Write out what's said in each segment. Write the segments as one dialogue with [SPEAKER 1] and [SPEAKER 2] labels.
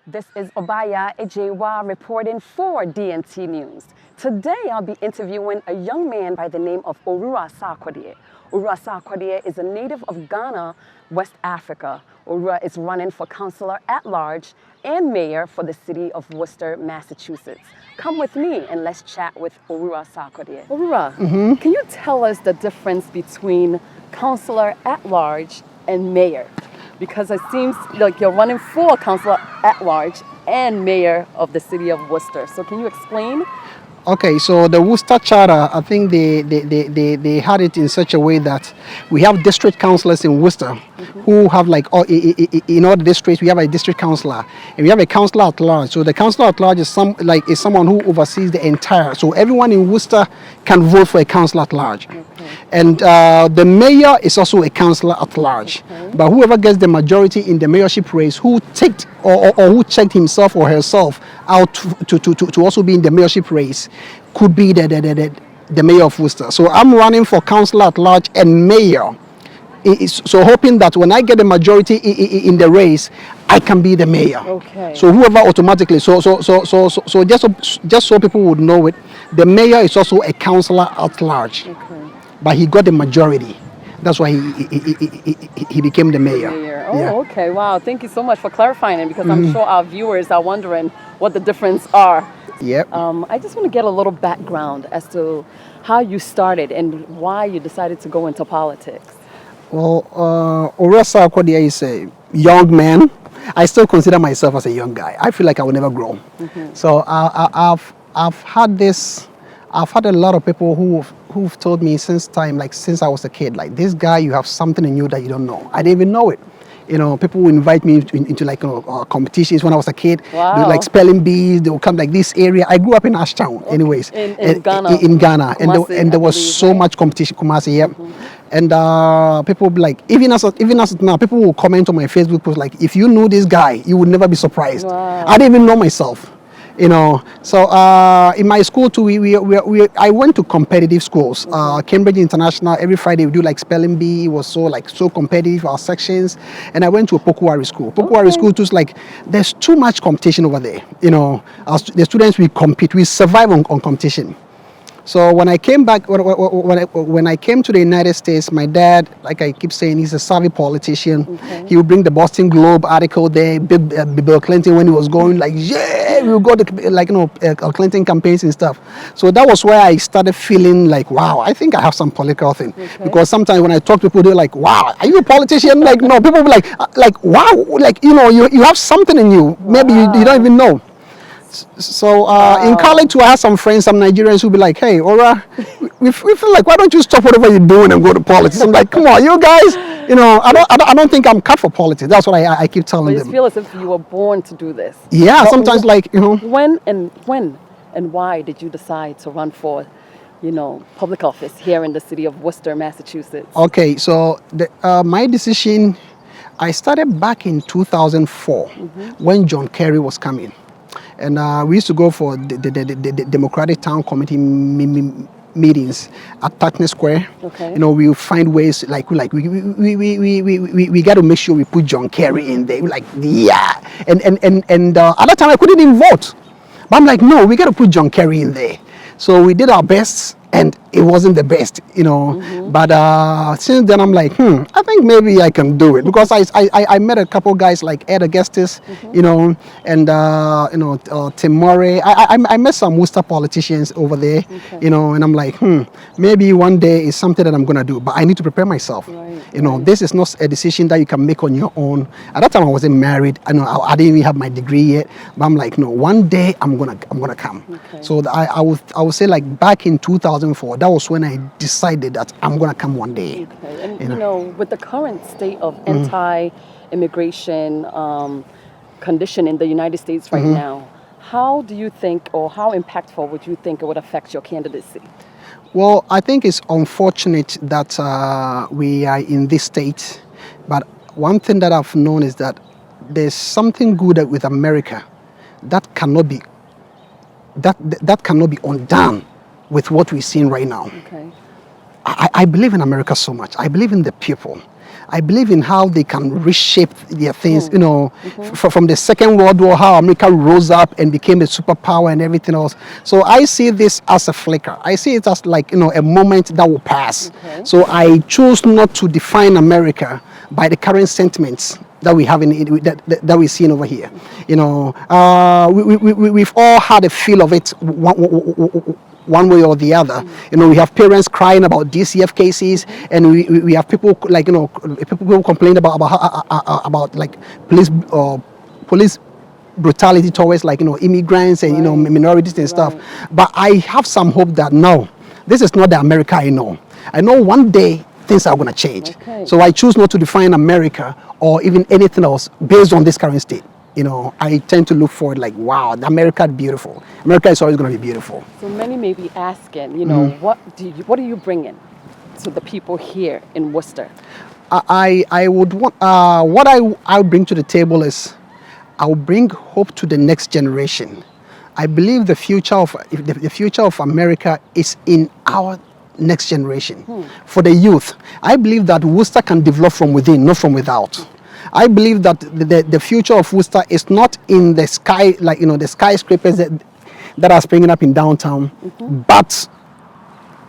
[SPEAKER 1] This is Obaya Ejewa reporting for DNT News. Today I'll be interviewing a young man by the name of Owura Sarkodieh. Owura Sarkodieh is a native of Ghana, West Africa. Owura is running for Councilor at-large and mayor for the city of Worcester, Massachusetts. Come with me and let's chat with Owura Sarkodieh. Owura, can you tell us the difference between Councilor at-large and mayor? Because it seems like you're running for Councilor at-large and mayor of the city of Worcester. So can you explain?
[SPEAKER 2] Okay, so the Worcester Charter, I think they had it in such a way that we have district councillors in Worcester who have in all the districts we have a district councillor and we have a councillor at large. So the councillor at large is someone who oversees the entire. So everyone in Worcester can vote for a councillor at large. And the mayor is also a councillor at large. But whoever gets the majority in the mayorship race, who checked or who checked himself or herself out to also be in the mayorship race, could be the mayor of Worcester. So I'm running for councillor at large and mayor. So hoping that when I get the majority in the race, I can be the mayor.
[SPEAKER 1] Okay.
[SPEAKER 2] So whoever automatically, so just so people would know it, the mayor is also a councillor at large. Okay. But he got the majority. That's why he became the mayor.
[SPEAKER 1] Oh, yeah. Okay. Wow. Thank you so much for clarifying it, because I'm sure our viewers are wondering what the difference are.
[SPEAKER 2] Yep.
[SPEAKER 1] I just want to get a little background as to how you started and why you decided to go into politics.
[SPEAKER 2] Well, Owura Sarkodieh is a young man. I still consider myself as a young guy. I feel like I will never grow. So I've had this. I've had a lot of people who've told me since I was a kid, like, this guy, you have something in you that you don't know. I didn't even know it. You know, people will invite me into competitions when I was a kid.
[SPEAKER 1] Wow.
[SPEAKER 2] They would, like, spelling bees. They will come like this area. I grew up in Ashtown, anyways.
[SPEAKER 1] In Ghana.
[SPEAKER 2] In Ghana,
[SPEAKER 1] Kumasi,
[SPEAKER 2] and there was so much competition. Kumasi, yep. And people will be like, even as now, people will comment on my Facebook post like, if you knew this guy, you would never be surprised.
[SPEAKER 1] Wow.
[SPEAKER 2] I didn't even know myself. You know, so in my school too, I went to competitive schools. Cambridge International, every Friday we do like spelling bee. It was so competitive, our sections. And I went to a Pokuwari school. Pokuwari school too is like, there's too much competition over there. You know, the students, we compete, we survive on competition. So when I came back, when I came to the United States, my dad, like I keep saying, he's a savvy politician. He would bring the Boston Globe article there, Bill Clinton when he was going, like, yeah, we'll go to Clinton campaigns and stuff. So that was where I started feeling like, wow, I think I have some political thing. Because sometimes when I talk to people, they're like, wow, are you a politician? Like, no, people will be like, wow, like, you know, you have something in you. Maybe you don't even know. So in college too, I had some friends, some Nigerians who be like, hey, Owura, we feel like, why don't you stop whatever you're doing and go to politics? I'm like, come on, you guys, you know, I don't think I'm cut for politics. That's what I keep telling them.
[SPEAKER 1] You feel as if you were born to do this.
[SPEAKER 2] Yeah,
[SPEAKER 1] but
[SPEAKER 2] sometimes like, you know.
[SPEAKER 1] When and why did you decide to run for, you know, public office here in the city of Worcester, Massachusetts?
[SPEAKER 2] Okay, so my decision, I started back in 2004 when John Kerry was coming. And we used to go for the Democratic Town Committee meetings at Putney Square.
[SPEAKER 1] Okay.
[SPEAKER 2] You know, we find ways we got to make sure we put John Kerry in there. Like, yeah. And at that time I couldn't even vote. But I'm like, no, we got to put John Kerry in there. So we did our best, and it wasn't the best, you know. But since then, I'm like, I think maybe I can do it, because I met a couple guys like Ed Augustus, you know, and Tim Murray. I met some Worcester politicians over there, you know, and I'm like, maybe one day it's something that I'm gonna do, but I need to prepare myself. You know, this is not a decision that you can make on your own. At that time, I wasn't married. I didn't even have my degree yet. But I'm like, no, one day I'm gonna come. So I would say, like, back in 2004, that was when I decided that I'm gonna come one day.
[SPEAKER 1] And you know, with the current state of anti-immigration condition in the United States right now, how do you think, or how impactful would you think it would affect your candidacy?
[SPEAKER 2] Well, I think it's unfortunate that we are in this state, but one thing that I've known is that there's something good with America that cannot be undone with what we're seeing right now. I believe in America so much. I believe in the people. I believe in how they can reshape their things, you know, from the Second World War, how America rose up and became a superpower and everything else. So I see this as a flicker. I see it as like, you know, a moment that will pass.
[SPEAKER 1] Okay.
[SPEAKER 2] So I choose not to define America by the current sentiments that we have that we're seeing over here. You know, we've all had a feel of it one way or the other. You know, we have parents crying about DCF cases, and we have people like, you know, people complain about like police brutality towards, like, you know, immigrants and, you know, minorities and stuff. But I have some hope that no, this is not the America I know. I know one day things are going to change.
[SPEAKER 1] Okay.
[SPEAKER 2] So I choose not to define America or even anything else based on this current state. You know, I tend to look forward like, wow, America is beautiful. America is always going to be beautiful.
[SPEAKER 1] So many may be asking, you know, what do you bring in to the people here in Worcester?
[SPEAKER 2] I would want, what I bring to the table is, I'll bring hope to the next generation. I believe the future of America is in our next generation. For the youth, I believe that Worcester can develop from within, not from without. I believe that the future of Worcester is not in the sky, like, you know, the skyscrapers that are springing up in downtown, but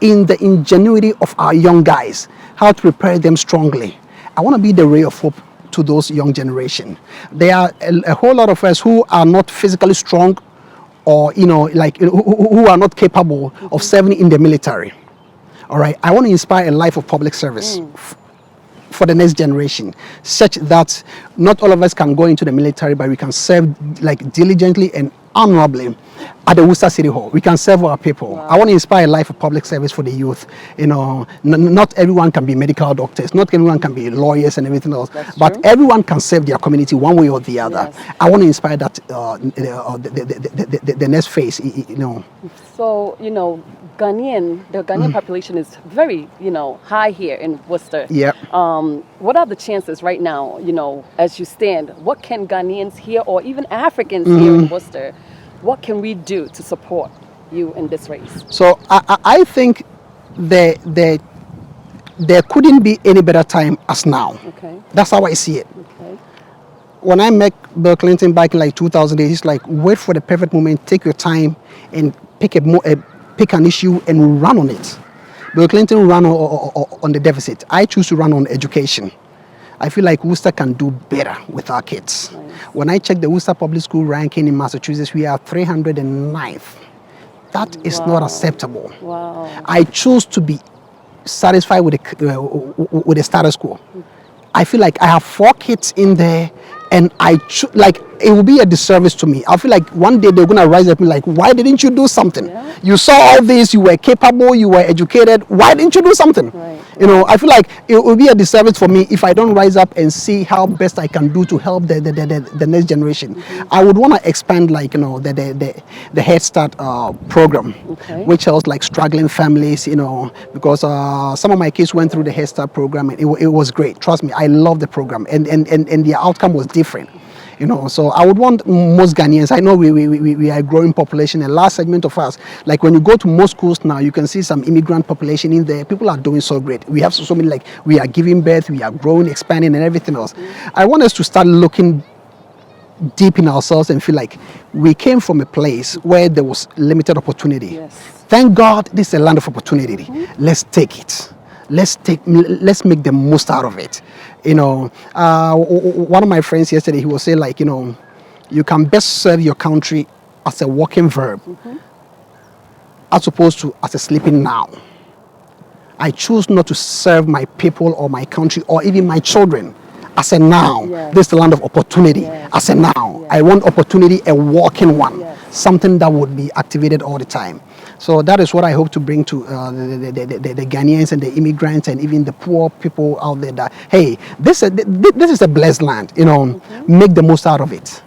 [SPEAKER 2] in the ingenuity of our young guys, how to prepare them strongly. I want to be the ray of hope to those young generation. There are a whole lot of us who are not physically strong, or, you know, like, who are not capable of serving in the military. All right, I want to inspire a life of public service for the next generation, such that not all of us can go into the military, but we can serve like diligently and honorably at the Worcester City Hall. We can serve our people. I want to inspire a life of public service for the youth. You know, not everyone can be medical doctors, not everyone can be lawyers and everything else, but everyone can serve their community one way or the other. I want to inspire that the next phase, you know.
[SPEAKER 1] So, you know, the Ghanaian population is very, you know, high here in Worcester.
[SPEAKER 2] Yeah.
[SPEAKER 1] What are the chances right now, you know, as you stand, what can Ghanaians here, or even Africans here in Worcester, what can we do to support you in this race? So
[SPEAKER 2] I think there couldn't be any better time as now.
[SPEAKER 1] Okay.
[SPEAKER 2] That's how I see it.
[SPEAKER 1] Okay.
[SPEAKER 2] When I met Bill Clinton back in like 2008, he's like, wait for the perfect moment, take your time, and pick an issue and run on it. Bill Clinton ran on the deficit. I choose to run on education. I feel like Worcester can do better with our kids. Nice. When I check the Worcester Public School ranking in Massachusetts, we are 309th. That is not acceptable.
[SPEAKER 1] Wow.
[SPEAKER 2] I choose to be satisfied with the status quo. I feel like I have 4 kids in there, and like, it will be a disservice to me. I feel like one day they're gonna rise up and like, why didn't you do something? Yeah. You saw all this, you were capable, you were educated. Why didn't you do something? Right. You know, I feel like it will be a disservice for me if I don't rise up and see how best I can do to help the next generation. I would want to expand, like, you know, the Head Start program, which helps like struggling families, you know, because some of my kids went through the Head Start program, and it was great. Trust me, I love the program, and the outcome was different. You know, so I would want most Ghanaians. I know we are a growing population. A large segment of us, like when you go to most schools now, you can see some immigrant population in there. People are doing so great. We have so many, like, we are giving birth, we are growing, expanding, and everything else. I want us to start looking deep in ourselves and feel like we came from a place where there was limited opportunity. Yes. Thank God this is a land of opportunity. Let's take it. Let's make the most out of it. You know, one of my friends yesterday, he was saying, like, you know, you can best serve your country as a walking verb, as opposed to as a sleeping noun. I choose not to serve my people or my country or even my children as a noun. This is the land of opportunity as a noun. I want opportunity, a walking one, something that would be activated all the time. So that is what I hope to bring to the Ghanaians and the immigrants and even the poor people out there, that, hey, this is a blessed land, you know, make the most out of it.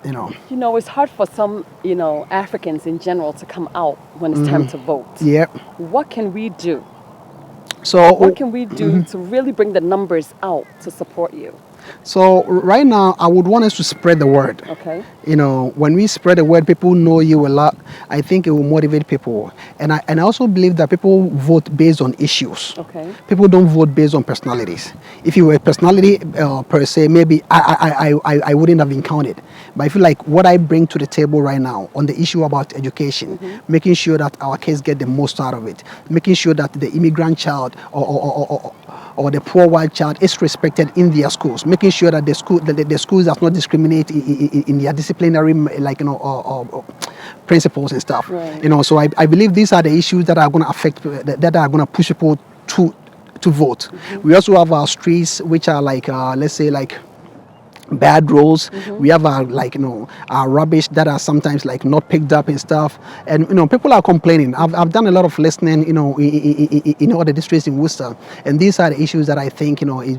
[SPEAKER 2] You know, it's hard for some, you know, Africans in general to come out when it's time to vote. Yeah. What can we do? So what can we do to really bring the numbers out to support you? So right now, I would want us to spread the word.
[SPEAKER 1] Okay.
[SPEAKER 2] You know, when we spread the word, people know you a lot. I think it will motivate people. And I also believe that people vote based on issues.
[SPEAKER 1] Okay.
[SPEAKER 2] People don't vote based on personalities. If you were a personality per se, maybe I wouldn't have been counted. But I feel like what I bring to the table right now on the issue about education, making sure that our kids get the most out of it, making sure that the immigrant child or the poor white child is respected in their schools, making sure that the schools does not discriminate in their disciplinary, like, you know, principles and stuff.
[SPEAKER 1] Right.
[SPEAKER 2] You know, so I believe these are the issues that are going to affect, that are going to push people to vote. We also have our streets, which are like, let's say, like bad roads. We have our, like, you know, our rubbish that are sometimes like not picked up and stuff, and you know, people are complaining. I've done a lot of listening, you know, in all the districts in Worcester, and these are the issues that I think, you know, is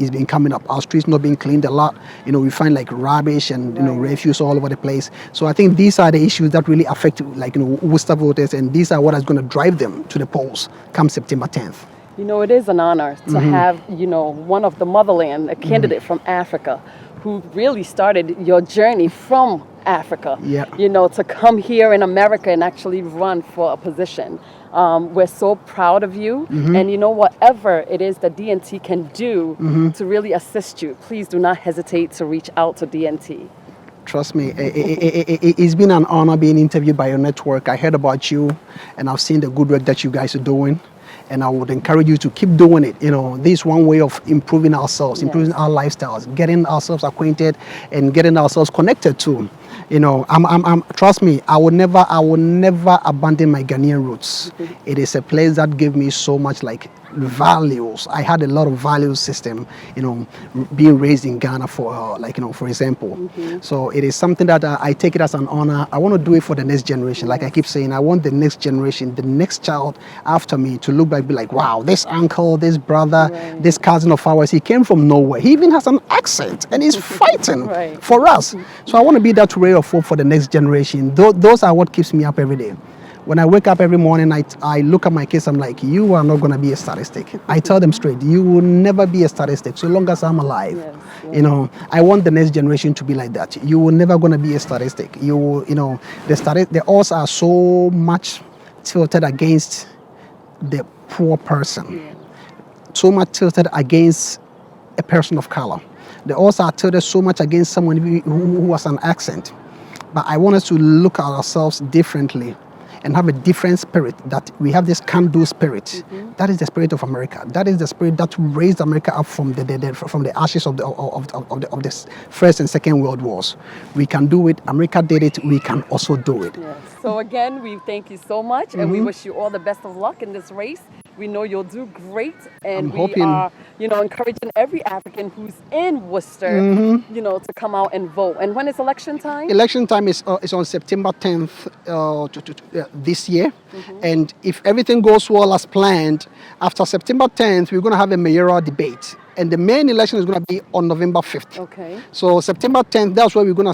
[SPEAKER 2] been coming up. Our streets not being cleaned a lot. You know, we find like rubbish and, you know, refuse all over the place. So I think these are the issues that really affect, like, you know, Worcester voters, and these are what is going to drive them to the polls come September 10th.
[SPEAKER 1] You know, it is an honor to have, you know, one of the motherland, a candidate from Africa, who really started your journey from Africa, you know, to come here in America and actually run for a position. We're so proud of you. And, you know, whatever it is that DNT can do to really assist you, please do not hesitate to reach out to DNT.
[SPEAKER 2] Trust me, it's been an honor being interviewed by your network. I heard about you, and I've seen the good work that you guys are doing. And I would encourage you to keep doing it. You know, this is one way of improving ourselves, improving our lifestyles, getting ourselves acquainted and getting ourselves connected to. You know, trust me, I will never abandon my Ghanaian roots. It is a place that gave me so much, like, values. I had a lot of value system, you know, being raised in Ghana, for like, you know, for example. So it is something that I take it as an honor. I want to do it for the next generation. Like I keep saying, I want the next generation, the next child after me, to look back, be like, wow, this uncle, this brother, this cousin of ours, he came from nowhere. He even has an accent and he's fighting for us. So I want to be that ray of hope for the next generation. Those are what keeps me up every day. When I wake up every morning, I look at my kids, I'm like, you are not going to be a statistic. I tell them straight, you will never be a statistic so long as I'm alive. You know, I want the next generation to be like that. You will never going to be a statistic. You will, you know, the odds are so much tilted against the poor person. So much tilted against a person of color. The odds are tilted so much against someone who has an accent. But I want us to look at ourselves differently and have a different spirit, that we have this can-do spirit. That is the spirit of America. That is the spirit that raised America up from the ashes of the First and Second World Wars. We can do it. America did it. We can also do it.
[SPEAKER 1] So again, we thank you so much, and we wish you all the best of luck in this race. We know you'll do great, and we are, you know, encouraging every African who's in Worcester, you know, to come out and vote. And when is election time? Election time
[SPEAKER 2] is on September 10th this year. And if everything goes well as planned, after September 10th, we're going to have a mayoral debate. And the main election is going to be on November 5th.
[SPEAKER 1] Okay.
[SPEAKER 2] So September 10th, that's where we're going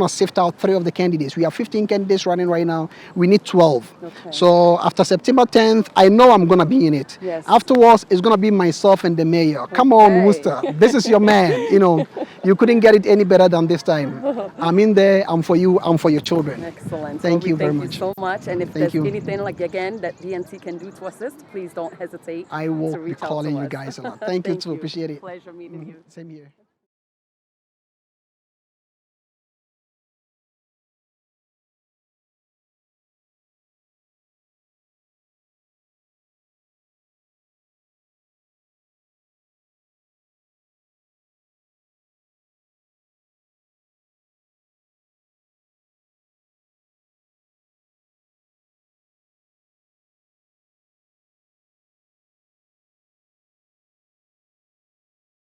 [SPEAKER 2] to sift out 3 of the candidates. We have 15 candidates running right now. We need 12.
[SPEAKER 1] Okay.
[SPEAKER 2] So after September 10th, I know I'm going to be in it. Afterwards, it's going to be myself and the mayor. Come on, Worcester. This is your man. You know, you couldn't get it any better than this time. I'm in there. I'm for you. I'm for your children.
[SPEAKER 1] Excellent.
[SPEAKER 2] Thank you very
[SPEAKER 1] much. Thank you so much. And if there's
[SPEAKER 2] you.
[SPEAKER 1] anything, like, again, that DNT can do to assist, please don't hesitate
[SPEAKER 2] I will
[SPEAKER 1] to reach out to
[SPEAKER 2] calling
[SPEAKER 1] us.
[SPEAKER 2] you guys a lot. Thank you too.
[SPEAKER 1] You.
[SPEAKER 2] Appreciate it.
[SPEAKER 1] Pleasure meeting you.
[SPEAKER 2] Same here.